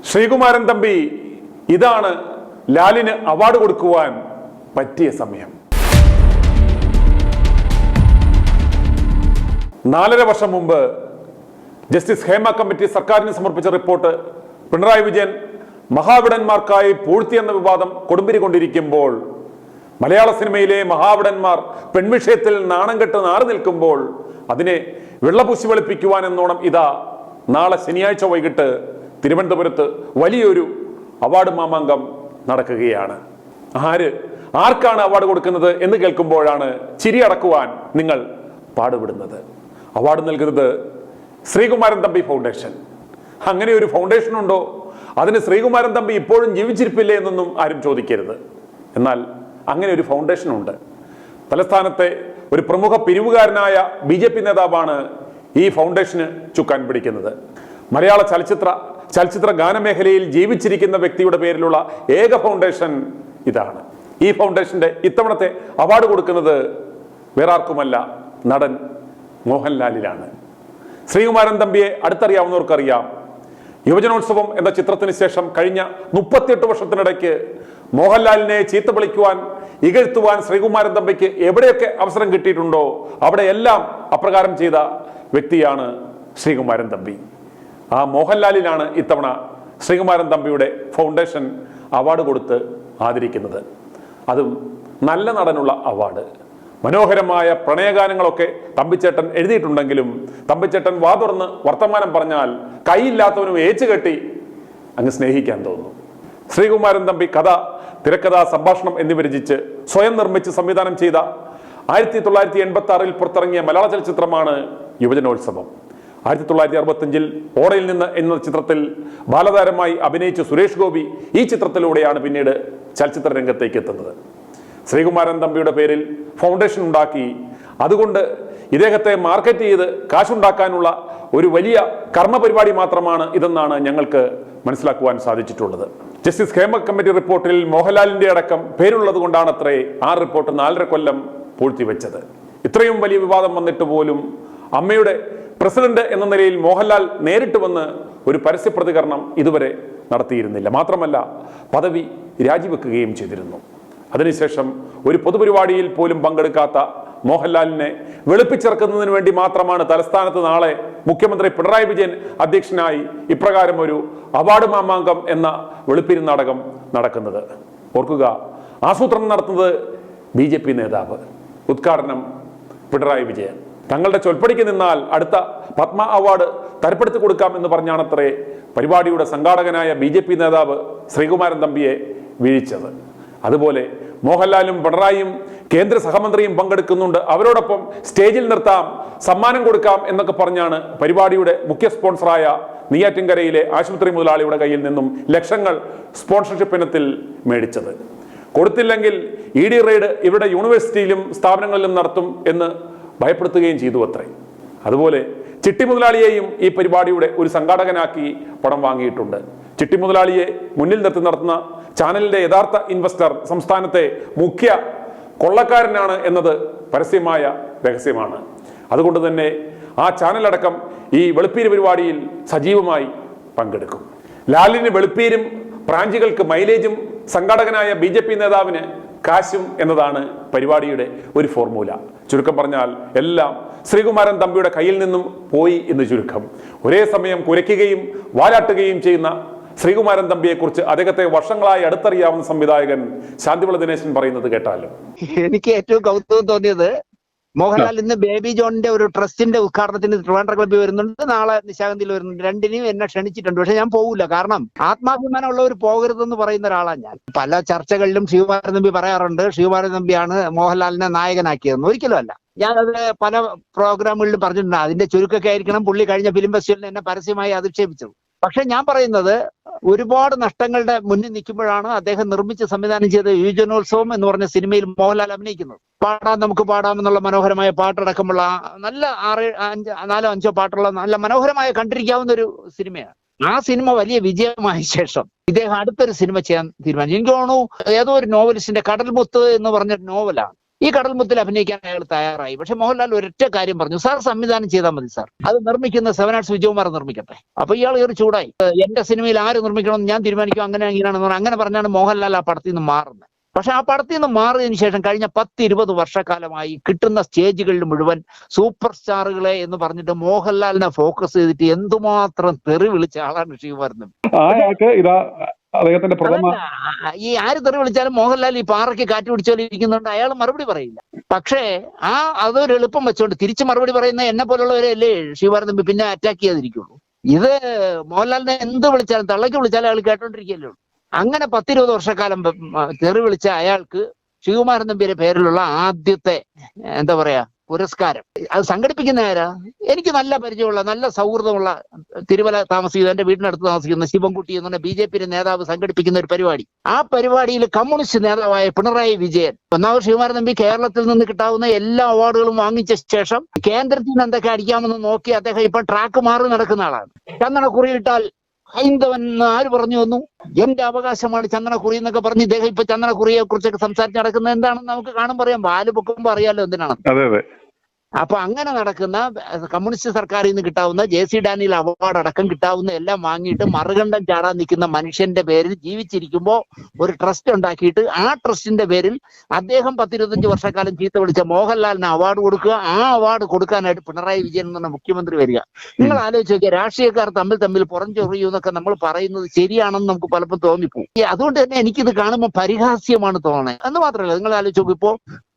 ശ്രീകുമാരൻ തമ്പി ഇതാണ് ലാലിന് അവാർഡ് കൊടുക്കുവാൻ പറ്റിയ സമയം. 4.5 വർഷം മുമ്പ് ജസ്റ്റിസ് ഹേമ കമ്മിറ്റി സർക്കാരിന് സമർപ്പിച്ച റിപ്പോർട്ട് പിണറായി വിജയൻ മഹാവിടന്മാർക്കായി പൂഴ്ത്തിയെന്ന വിവാദം കൊടുമ്പിരി കൊണ്ടിരിക്കുമ്പോൾ, മലയാള സിനിമയിലെ മഹാവിടന്മാർ പെൺവിഷയത്തിൽ നാണം കെട്ട് നാറി നിൽക്കുമ്പോൾ അതിനെ വെള്ളപൂശി വെളുപ്പിക്കുവാൻ എന്നോണം ഇതാ നാളെ ശനിയാഴ്ച വൈകിട്ട് തിരുവനന്തപുരത്ത് വലിയൊരു അവാർഡ് മാമാങ്കം നടക്കുകയാണ്. ആർക്കാണ് അവാർഡ് കൊടുക്കുന്നത് എന്ന് കേൾക്കുമ്പോഴാണ് ചിരി അടക്കുവാൻ നിങ്ങൾ പാടുപെടുന്നത്. അവാർഡ് നൽകുന്നത് ശ്രീകുമാരൻ തമ്പി ഫൗണ്ടേഷൻ. അങ്ങനെ ഒരു ഫൗണ്ടേഷൻ ഉണ്ടോ? അതിന് ശ്രീകുമാരൻ തമ്പി ഇപ്പോഴും ജീവിച്ചിരിപ്പില്ലേ എന്നൊന്നും ആരും ചോദിക്കരുത്. എന്നാൽ അങ്ങനെ ഒരു ഫൗണ്ടേഷൻ ഉണ്ട്. തലസ്ഥാനത്തെ ഒരു പ്രമുഖ പിരിവുകാരനായ BJP നേതാവാണ് ഈ ഫൗണ്ടേഷന് ചുക്കാൻ പിടിക്കുന്നത്. മലയാള ചലച്ചിത്ര ഗാനമേഖലയിൽ ജീവിച്ചിരിക്കുന്ന വ്യക്തിയുടെ പേരിലുള്ള ഏക ഫൗണ്ടേഷൻ ഇതാണ്. ഈ ഫൗണ്ടേഷന്റെ ഇത്തവണത്തെ അവാർഡ് കൊടുക്കുന്നത് വേറെ ആർക്കുമല്ല, നടൻ മോഹൻലാലിനാണ്. ശ്രീകുമാരൻ തമ്പിയെ അടുത്തറിയാവുന്നവർക്കറിയാം. യുവജനോത്സവം എന്ന ചിത്രത്തിന് ശേഷം കഴിഞ്ഞ 38 വർഷത്തിനിടയ്ക്ക് മോഹൻലാലിനെ ചീത്ത വിളിക്കുവാൻ, ഇകഴ്ത്തുവാൻ ശ്രീകുമാരൻ തമ്പിക്ക് എവിടെയൊക്കെ അവസരം കിട്ടിയിട്ടുണ്ടോ അവിടെയെല്ലാം അപ്രകാരം ചെയ്ത വ്യക്തിയാണ് ശ്രീകുമാരൻ തമ്പി. ആ മോഹൻലാലിനാണ് ഇത്തവണ ശ്രീകുമാരൻ തമ്പിയുടെ ഫൗണ്ടേഷൻ അവാർഡ് കൊടുത്ത് ആദരിക്കുന്നത്. അതും നല്ല നടനുള്ള അവാർഡ്. മനോഹരമായ പ്രണയഗാനങ്ങളൊക്കെ തമ്പിച്ചേട്ടൻ എഴുതിയിട്ടുണ്ടെങ്കിലും തമ്പിച്ചേട്ടൻ വാ തുറന്ന് വർത്തമാനം പറഞ്ഞാൽ കൈയില്ലാത്തവനും ഏച്ചുകെട്ടി അങ്ങ് സ്നേഹിക്കാൻ തോന്നുന്നു. ശ്രീകുമാരൻ തമ്പി കഥ, തിരക്കഥ, സംഭാഷണം എന്നിവ രചിച്ച് സ്വയം നിർമ്മിച്ച് സംവിധാനം ചെയ്ത 1986 പുറത്തിറങ്ങിയ മലയാള ചലച്ചിത്രമാണ് യുവജനോത്സവം. 1965 ഓടയിൽ നിന്ന് എന്ന ചിത്രത്തിൽ ബാലതാരമായി അഭിനയിച്ച സുരേഷ് ഗോപി ഈ ചിത്രത്തിലൂടെയാണ് പിന്നീട് ചലച്ചിത്ര രംഗത്തേക്ക് എത്തുന്നത്. ശ്രീകുമാരൻ തമ്പിയുടെ പേരിൽ ഫൗണ്ടേഷൻ ഉണ്ടാക്കി അതുകൊണ്ട് ഇദ്ദേഹത്തെ മാർക്കറ്റ് ചെയ്ത് കാശുണ്ടാക്കാനുള്ള ഒരു വലിയ കർമ്മപരിപാടി മാത്രമാണ് ഇതെന്നാണ് ഞങ്ങൾക്ക് മനസ്സിലാക്കുവാൻ സാധിച്ചിട്ടുള്ളത്. ജസ്റ്റിസ് ഹേമ കമ്മിറ്റി റിപ്പോർട്ടിൽ മോഹൻലാലിന്റെ അടക്കം പേരുള്ളത് കൊണ്ടാണത്രേ ആ റിപ്പോർട്ട് 4.5 കൊല്ലം പൂഴ്ത്തിവെച്ചത്. ഇത്രയും വലിയ വിവാദം വന്നിട്ട് പോലും അമ്മയുടെ പ്രസിഡന്റ് എന്ന നിലയിൽ മോഹൻലാൽ നേരിട്ട് വന്ന് ഒരു പരസ്യ പ്രതികരണം ഇതുവരെ നടത്തിയിരുന്നില്ല. മാത്രമല്ല പദവി രാജിവെക്കുകയും ചെയ്തിരുന്നു. അതിനുശേഷം ഒരു പൊതുപരിപാടിയിൽ പോലും പങ്കെടുക്കാത്ത മോഹൻലാലിനെ വെളുപ്പിച്ചിറക്കുന്നതിന് വേണ്ടി മാത്രമാണ് തലസ്ഥാനത്ത് നാളെ മുഖ്യമന്ത്രി പിണറായി വിജയൻ അധ്യക്ഷനായി ഇപ്രകാരം ഒരു അവാർഡ് മാമാങ്കം എന്ന വെളുപ്പിരി നാടകം നടക്കുന്നത്. ഓർക്കുക, ആസൂത്രണം നടത്തുന്നത് BJP നേതാവ്, ഉദ്ഘാടനം പിണറായി വിജയൻ. തങ്ങളുടെ ചൊൽപ്പടിക്ക് നിന്നാൽ അടുത്ത പത്മ അവാർഡ് തരപ്പെടുത്തി കൊടുക്കാം എന്ന് പറഞ്ഞാണത്രേ പരിപാടിയുടെ സംഘാടകനായ BJP നേതാവ് ശ്രീകുമാരൻ തമ്പിയെ വീഴ്ചത്. അതുപോലെ മോഹൻലാലും പിണറായിയും കേന്ദ്ര സഹമന്ത്രിയും പങ്കെടുക്കുന്നുണ്ട്, അവരോടൊപ്പം സ്റ്റേജിൽ നിർത്താം, സമ്മാനം കൊടുക്കാം എന്നൊക്കെ പറഞ്ഞാണ് പരിപാടിയുടെ മുഖ്യ സ്പോൺസറായ നെയ്യാറ്റിൻകരയിലെ ആശുപത്രി മുതലാളിയുടെ കയ്യിൽ നിന്നും ലക്ഷങ്ങൾ സ്പോൺസർഷിപ്പ് ഇനത്തിൽ മേടിച്ചത്. കൊടുത്തില്ലെങ്കിൽ ED റെയ്ഡ് ഇവരുടെ യൂണിവേഴ്സിറ്റിയിലും സ്ഥാപനങ്ങളിലും നടത്തും എന്ന് ഭയപ്പെടുത്തുകയും ചെയ്തു അത്രേ. അതുപോലെ ചിട്ടി മുതലാളിയെയും ഈ പരിപാടിയുടെ ഒരു സംഘാടകനാക്കി പണം വാങ്ങിയിട്ടുണ്ട്. ചിട്ടി മുതലാളിയെ മുന്നിൽ നിർത്തി നടത്തുന്ന ചാനലിന്റെ യഥാർത്ഥ ഇൻവെസ്റ്റർ സംസ്ഥാനത്തെ മുഖ്യ കൊള്ളക്കാരനാണ് എന്നത് പരസ്യമായ രഹസ്യമാണ്. അതുകൊണ്ട് തന്നെ ആ ചാനലടക്കം ഈ വെളുപ്പീര് പരിപാടിയിൽ സജീവമായി പങ്കെടുക്കും. ലാലിന് വെളുപ്പീരും ബ്രാഞ്ചുകൾക്ക് മൈലേജും സംഘാടകനായ BJP നേതാവിന് കാശും എന്നതാണ് പരിപാടിയുടെ ഒരു ഫോർമുല. ചുരുക്കം പറഞ്ഞാൽ എല്ലാം ശ്രീകുമാരൻ തമ്പിയുടെ കയ്യിൽ നിന്നും പോയി എന്ന് ചുരുക്കം. ഒരേ സമയം കുരയ്ക്കുകയും വാലാട്ടുകയും ചെയ്യുന്ന ശ്രീകുമാരൻ തമ്പിയെക്കുറിച്ച് അദ്ദേഹത്തെ വർഷങ്ങളായി അടുത്തറിയാവുന്ന സംവിധായകൻ ശാന്തിവിള ദിനേശൻ പറയുന്നത് കേട്ടാലും എനിക്ക് ഏറ്റവും കൗതുകം തോന്നിയത്, മോഹൻലാൽ ഇന്ന് ബേബി ജോണിന്റെ ഒരു ട്രസ്റ്റിന്റെ ഉദ്ഘാടനത്തിന് ട്രിവാൻഡ്രം ക്ലബ്ബിൽ വരുന്നുണ്ട്, നാളെ നിശാഗന്ധിയിൽ വരുന്നുണ്ട്. രണ്ടിനും എന്നെ ക്ഷണിച്ചിട്ടുണ്ട്. പക്ഷെ ഞാൻ പോകില്ല. കാരണം ആത്മാഭിമാനമുള്ളവർ പോകരുതെന്ന് പറയുന്ന ഒരാളാണ് ഞാൻ. പല ചർച്ചകളിലും ശ്രീകുമാരൻ തമ്പി പറയാറുണ്ട്, ശ്രീകുമാരൻ തമ്പിയാണ് മോഹൻലാലിനെ നായകനാക്കിയതെന്ന്. ഒരിക്കലും അല്ല. ഞാനത് പല പ്രോഗ്രാമുകളിലും പറഞ്ഞിട്ടുണ്ട്. അതിന്റെ ചുരുക്കൊക്കെ ആയിരിക്കണം പുള്ളി കഴിഞ്ഞ ഫിലിം ഫെസ്റ്റിവലിന് എന്നെ പരസ്യമായി അധിക്ഷേപിച്ചത്. പക്ഷെ ഞാൻ പറയുന്നത്, ഒരുപാട് നഷ്ടങ്ങളുടെ മുന്നിൽ നിൽക്കുമ്പോഴാണ് അദ്ദേഹം നിർമ്മിച്ച് സംവിധാനം ചെയ്ത യുവജനോത്സവം എന്ന് പറഞ്ഞ സിനിമയിൽ മോഹൻലാൽ അഭിനയിക്കുന്നത്. നമുക്ക് പാടാം എന്നുള്ള മനോഹരമായ പാട്ടടക്കമുള്ള നല്ല 4-5 പാട്ടുള്ള നല്ല മനോഹരമായ കണ്ടിരിക്കാവുന്ന ഒരു സിനിമയാണ്. ആ സിനിമ വലിയ വിജയമായ ശേഷം ഇദ്ദേഹം അടുത്തൊരു സിനിമ ചെയ്യാൻ തീരുമാനിച്ചു. എനിക്ക് തോന്നുന്നു ഏതോ ഒരു നോവലിസ്റ്റിന്റെ കടൽമുത്ത് എന്ന് പറഞ്ഞ നോവലാണ്. ഈ കടൽമുത്തിൽ അഭിനയിക്കാൻ അയാൾ തയ്യാറായി. പക്ഷെ മോഹൻലാൽ ഒരൊറ്റ കാര്യം പറഞ്ഞു, സാർ സംവിധാനം ചെയ്താൽ മതി സാർ, അത് നിർമ്മിക്കുന്ന 7 Arts വിജയകുമാർ നിർമ്മിക്കട്ടെ. അപ്പൊ ഇയാൾ ഒരു ചൂടായി, എന്റെ സിനിമയിൽ ആര് നിർമ്മിക്കണമെന്ന് ഞാൻ തീരുമാനിക്കും, അങ്ങനെ ഇങ്ങനെയാണെന്ന് അങ്ങനെ പറഞ്ഞാണ് മോഹൻലാൽ ആ പടത്തിൽ നിന്ന് മാറുന്നത്. പക്ഷെ ആ പടത്തിൽ നിന്ന് മാറിയതിനു ശേഷം കഴിഞ്ഞ 10-20 വർഷക്കാലമായി കിട്ടുന്ന സ്റ്റേജുകളിൽ മുഴുവൻ സൂപ്പർ സ്റ്റാറുകളെ എന്ന് പറഞ്ഞിട്ട് മോഹൻലാലിനെ ഫോക്കസ് ചെയ്തിട്ട് എന്തുമാത്രം തെറി വിളിച്ച ആളാണ് ശ്രീകുമാരൻ. അദ്ദേഹത്തിന്റെ പ്രഥമ ഈ ആര് തെറി വിളിച്ചാലും മോഹൻലാൽ ഈ പാറയ്ക്ക് കാറ്റ് പിടിച്ചോണ്ടിരിക്കുന്നുണ്ട്, അയാൾ മറുപടി പറയില്ല. പക്ഷേ അതൊരു എളുപ്പം വെച്ചോണ്ട് തിരിച്ച് മറുപടി പറയുന്ന എന്നെ പോലുള്ളവരല്ലേ ശ്രീകുമാരൻ തമ്പി പിന്നെ അറ്റാക്ക് ചെയ്യാതിരിക്കുള്ളൂ. ഇത് മോഹൻലാലിനെ എന്ത് വിളിച്ചാലും തള്ളയ്ക്ക് വിളിച്ചാലും അയാൾ കേട്ടോണ്ടിരിക്കുകയല്ലേ ഉള്ളൂ. അങ്ങനെ 10-20 വർഷക്കാലം തെറി വിളിച്ച അയാൾക്ക് ശ്രീകുമാരൻ തമ്പിയുടെ പേരിലുള്ള ആദ്യത്തെ എന്താ പറയാ പുരസ്കാരം അത് സംഘടിപ്പിക്കുന്ന ആരാ? എനിക്ക് നല്ല പരിചയമുള്ള നല്ല സൗഹൃദമുള്ള തിരുവല്ല താമസിക്കുന്ന എന്റെ വീടിനടുത്ത് താമസിക്കുന്ന ശിവൻകുട്ടി എന്ന് പറഞ്ഞ BJP നേതാവ് സംഘടിപ്പിക്കുന്ന ഒരു പരിപാടി. ആ പരിപാടിയിൽ കമ്മ്യൂണിസ്റ്റ് നേതാവായ പിണറായി വിജയൻ, ഒന്നാമത് ശ്രീകുമാരൻ തമ്പി കേരളത്തിൽ നിന്ന് കിട്ടാവുന്ന എല്ലാ അവാർഡുകളും വാങ്ങിച്ച ശേഷം കേന്ദ്രത്തിൽ നിന്ന് എന്തൊക്കെ അടിക്കാമെന്ന് നോക്കി അദ്ദേഹം ഇപ്പൊ ട്രാക്ക് മാറി നടക്കുന്ന ആളാണ്. ചന്ദനക്കുറിയിട്ടാൽ ഹൈന്ദവൻ ആര് പറഞ്ഞു വന്നു, എന്റെ അവകാശമാണ് ചന്ദനക്കുറി എന്നൊക്കെ പറഞ്ഞ് ഇദ്ദേഹം ഇപ്പൊ ചന്ദനക്കുറിയെ കുറിച്ചൊക്കെ സംസാരിച്ച് നടക്കുന്നത് എന്താണെന്ന് നമുക്ക് കാണുമ്പോൾ അറിയാം. പാല് പൊക്കുമ്പോൾ അറിയാലോ എന്തിനാണ്. അപ്പൊ അങ്ങനെ നടക്കുന്ന കമ്മ്യൂണിസ്റ്റ് സർക്കാരിൽ നിന്ന് കിട്ടാവുന്ന JC ഡാനിയൽ അവാർഡ് അടക്കം കിട്ടാവുന്ന എല്ലാം വാങ്ങിയിട്ട് മറുകണ്ഠം ചാടാൻ നിൽക്കുന്ന മനുഷ്യന്റെ പേരിൽ ജീവിച്ചിരിക്കുമ്പോൾ ഒരു ട്രസ്റ്റ് ഉണ്ടാക്കിയിട്ട് ആ ട്രസ്റ്റിന്റെ പേരിൽ അദ്ദേഹം 10-25 വർഷക്കാലം ചീത്ത വിളിച്ച മോഹൻലാലിന് അവാർഡ് കൊടുക്കുക. ആ അവാർഡ് കൊടുക്കാനായിട്ട് പിണറായി വിജയൻ എന്ന് പറഞ്ഞ മുഖ്യമന്ത്രി വരിക. നിങ്ങൾ ആലോചിച്ച് നോക്കിയാൽ രാഷ്ട്രീയക്കാർ തമ്മിൽ പുറംചൊറിയൂ എന്നൊക്കെ നമ്മൾ പറയുന്നത് ശരിയാണെന്ന് നമുക്ക് പലപ്പോൾ തോന്നിപ്പോകും. അതുകൊണ്ട് തന്നെ എനിക്കിത് കാണുമ്പോൾ പരിഹാസ്യമാണ് തോന്നുന്നത്. എന്ന് മാത്രമല്ല, നിങ്ങൾ ആലോചിച്ച് നോക്കും, ഇപ്പോ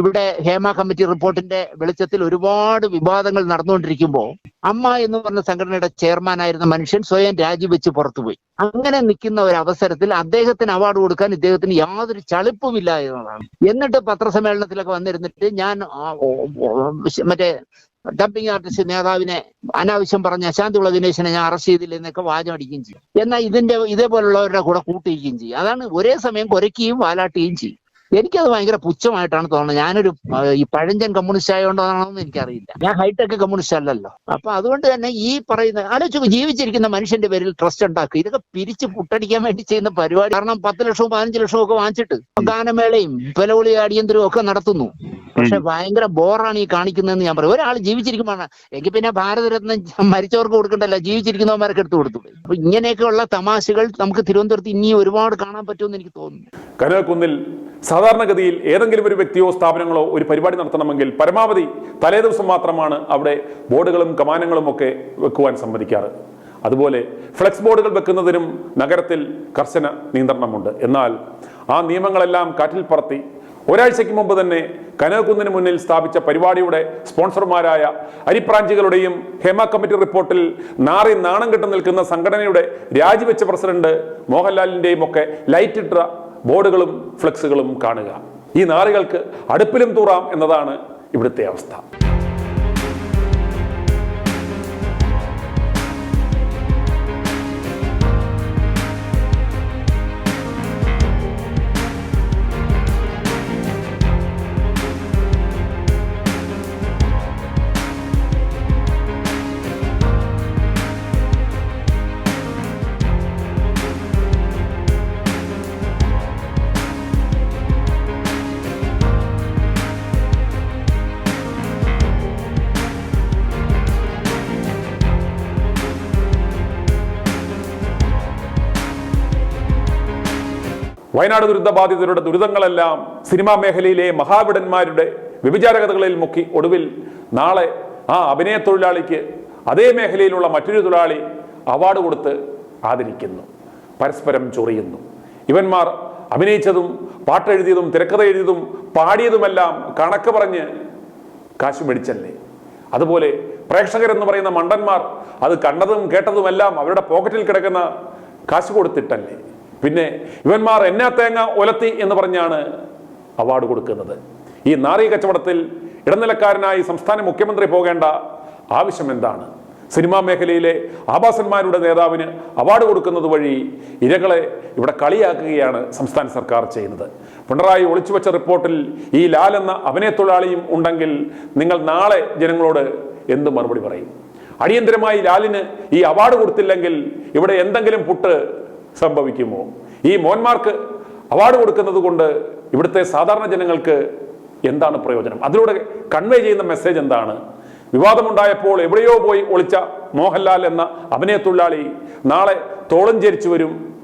ഇവിടെ ഹേമ കമ്മിറ്റി റിപ്പോർട്ടിന്റെ വെളിച്ചത്തിൽ ഒരുപാട് വിവാദങ്ങൾ നടന്നുകൊണ്ടിരിക്കുമ്പോൾ അമ്മ എന്ന് പറഞ്ഞ സംഘടനയുടെ ചെയർമാനായിരുന്ന മനുഷ്യൻ സ്വയം രാജിവെച്ച് പുറത്തുപോയി. അങ്ങനെ നിൽക്കുന്ന ഒരു അവസരത്തിൽ അദ്ദേഹത്തിന് അവാർഡ് കൊടുക്കാൻ ഇദ്ദേഹത്തിന് യാതൊരു ചളിപ്പുമില്ല എന്നതാണ്. എന്നിട്ട് പത്രസമ്മേളനത്തിലൊക്കെ വന്നിരുന്നിട്ട് ഞാൻ മറ്റേ ഡബ്ബിംഗ് ആർട്ടിസ്റ്റ് നേതാവിനെ അനാവശ്യം പറഞ്ഞ അശാന്തിയുള്ള ദിനേശനെ ഞാൻ അറസ്റ്റ് ചെയ്തില്ല എന്നൊക്കെ വാചം അടിക്കുകയും ചെയ്യും. എന്നാൽ ഇതേപോലുള്ളവരുടെ കൂടെ കൂട്ടിയിരിക്കുകയും ചെയ്യും. അതാണ് ഒരേ സമയം കുരയ്ക്കുകയും വാലാട്ടുകയും ചെയ്യും. എനിക്കത് ഭയങ്കര പുച്ഛമായിട്ടാണ് തോന്നുന്നത്. ഞാനൊരു ഈ പഴഞ്ചൻ കമ്മ്യൂണിസ്റ്റ് ആയതുകൊണ്ടാണെന്ന് എനിക്കറിയില്ല. ഞാൻ ഹൈടെക് കമ്മ്യൂണിസ്റ്റ് അല്ലല്ലോ. അപ്പൊ അതുകൊണ്ട് തന്നെ ഈ പറയുന്ന ആലോചിച്ച് ജീവിച്ചിരിക്കുന്ന മനുഷ്യന്റെ പേരിൽ ട്രസ്റ്റ് ഉണ്ടാക്കുക, ഇതൊക്കെ പിരിച്ച് പുട്ടടിക്കാൻ വേണ്ടി ചെയ്യുന്ന പരിപാടി. കാരണം 10 ലക്ഷവും 15 ലക്ഷവും ഒക്കെ വാങ്ങിച്ചിട്ട് ഗാനമേളയും പെലവിളി അടിയന്തരവും ഒക്കെ നടത്തുന്നു. പക്ഷെ ഭയങ്കര ബോറാണ് ഈ കാണിക്കുന്നതെന്ന് ഞാൻ പറയും. ഒരാൾ ജീവിച്ചിരിക്കുമ്പോഴാണ്, എങ്കിൽ പിന്നെ ഭാരതരത്നം മരിച്ചവർക്ക് കൊടുക്കണ്ടല്ല, ജീവിച്ചിരിക്കുന്നവന്മാർക്ക് എടുത്തു കൊടുത്തു. അപ്പൊ ഇങ്ങനെയൊക്കെയുള്ള തമാശകൾ നമുക്ക് തിരുവനന്തപുരത്ത് ഇനിയും ഒരുപാട് കാണാൻ പറ്റുമെന്ന് എനിക്ക് തോന്നുന്നു. കനകക്കുന്നിൽ സാധാരണഗതിയിൽ ഏതെങ്കിലും ഒരു വ്യക്തിയോ സ്ഥാപനങ്ങളോ ഒരു പരിപാടി നടത്തണമെങ്കിൽ പരമാവധി തലേദിവസം മാത്രമാണ് അവിടെ ബോർഡുകളും കമാനങ്ങളും ഒക്കെ വെക്കുവാൻ സമ്മതിക്കാറ്. അതുപോലെ ഫ്ലെക്സ് ബോർഡുകൾ വെക്കുന്നതിനും നഗരത്തിൽ കർശന നിയന്ത്രണമുണ്ട്. എന്നാൽ ആ നിയമങ്ങളെല്ലാം കാറ്റിൽ പറത്തി ഒരാഴ്ചയ്ക്ക് മുമ്പ് തന്നെ കനകക്കുന്നിന് മുന്നിൽ സ്ഥാപിച്ച പരിപാടിയുടെ സ്പോൺസർമാരായ അരിപ്രാഞ്ചികളുടെയും ഹേമ കമ്മിറ്റി റിപ്പോർട്ടിൽ നാണം കെട്ടു നിൽക്കുന്ന സംഘടനയുടെ രാജിവെച്ച പ്രസിഡന്റ് മോഹൻലാലിന്റെയും ഒക്കെ ലൈറ്റിട്ട ബോർഡുകളും ഫ്ലെക്സുകളും കാണുക. ഈ നാറികൾക്ക് അടുപ്പിലും തൂറാം എന്നതാണ് ഇവിടുത്തെ അവസ്ഥ. വയനാട് ദുരന്ത ബാധിതരുടെ ദുരിതങ്ങളെല്ലാം സിനിമാ മേഖലയിലെ മഹാവിടന്മാരുടെ വ്യഭിചാര കഥകളിൽ മുക്കി ഒടുവിൽ നാളെ ആ അഭിനയ തൊഴിലാളിക്ക് അതേ മേഖലയിലുള്ള മറ്റൊരു തൊഴിലാളി അവാർഡ് കൊടുത്ത് ആദരിക്കുന്നു. പരസ്പരം ചൊറിയുന്നു. ഇവന്മാർ അഭിനയിച്ചതും പാട്ടെഴുതിയതും തിരക്കഥ എഴുതിയതും പാടിയതുമെല്ലാം കണക്ക് പറഞ്ഞ് കാശ് മേടിച്ചല്ലേ. അതുപോലെ പ്രേക്ഷകരെന്ന് പറയുന്ന മണ്ടന്മാർ അത് കണ്ടതും കേട്ടതുമെല്ലാം അവരുടെ പോക്കറ്റിൽ കിടക്കുന്ന കാശ് കൊടുത്തിട്ടല്ലേ. പിന്നെ ഇവന്മാർ എന്നാ തേങ്ങ ഒലത്തി എന്ന് പറഞ്ഞാണ് അവാർഡ് കൊടുക്കുന്നത്. ഈ നാറി കച്ചവടത്തിൽ ഇടനിലക്കാരനായി സംസ്ഥാന മുഖ്യമന്ത്രി പോകേണ്ട ആവശ്യം എന്താണ്? സിനിമാ മേഖലയിലെ ആഭാസന്മാരുടെ നേതാവിന് അവാർഡ് കൊടുക്കുന്നത് വഴി ഇരകളെ ഇവിടെ കളിയാക്കുകയാണ് സംസ്ഥാന സർക്കാർ ചെയ്യുന്നത്. പിണറായി ഒളിച്ചുവെച്ച റിപ്പോർട്ടിൽ ഈ ലാൽ എന്ന അഭിനയ തൊഴിലാളിയും ഉണ്ടെങ്കിൽ നിങ്ങൾ നാളെ ജനങ്ങളോട് എന്ത് മറുപടി പറയും? അടിയന്തരമായി ലാലിന് ഈ അവാർഡ് കൊടുത്തില്ലെങ്കിൽ ഇവിടെ എന്തെങ്കിലും പുട്ട് സംഭവിക്കുമോ? ഈ മോന്മാർക്ക് അവാർഡ് കൊടുക്കുന്നത് കൊണ്ട് ഇവിടുത്തെ സാധാരണ ജനങ്ങൾക്ക് എന്താണ് പ്രയോജനം? അതിലൂടെ കൺവേ ചെയ്യുന്ന മെസ്സേജ് എന്താണ്? വിവാദമുണ്ടായപ്പോൾ എവിടെയോ പോയി ഒളിച്ച മോഹൻലാൽ എന്ന അഭിനയ തൊഴിലാളി നാളെ തോളം ചരിച്ചു വരും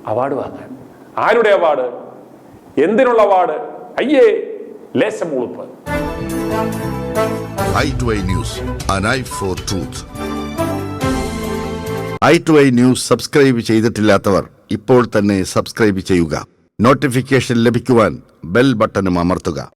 അവാർഡ് വാങ്ങാൻ. ആരുടെ അവാർഡ്? എന്തിനുള്ള അവാർഡ്? അയ്യേ, ലേശം ഉളുപ്പ്. i2i News, an eye for truth. i2i News subscribe ചെയ്തിട്ടില്ലാത്തവർ ഇപ്പോൾ തന്നെ സബ്സ്ക്രൈബ് ചെയ്യുക. നോട്ടിഫിക്കേഷൻ ലഭിക്കുവാൻ ബെൽ ബട്ടണും അമർത്തുക.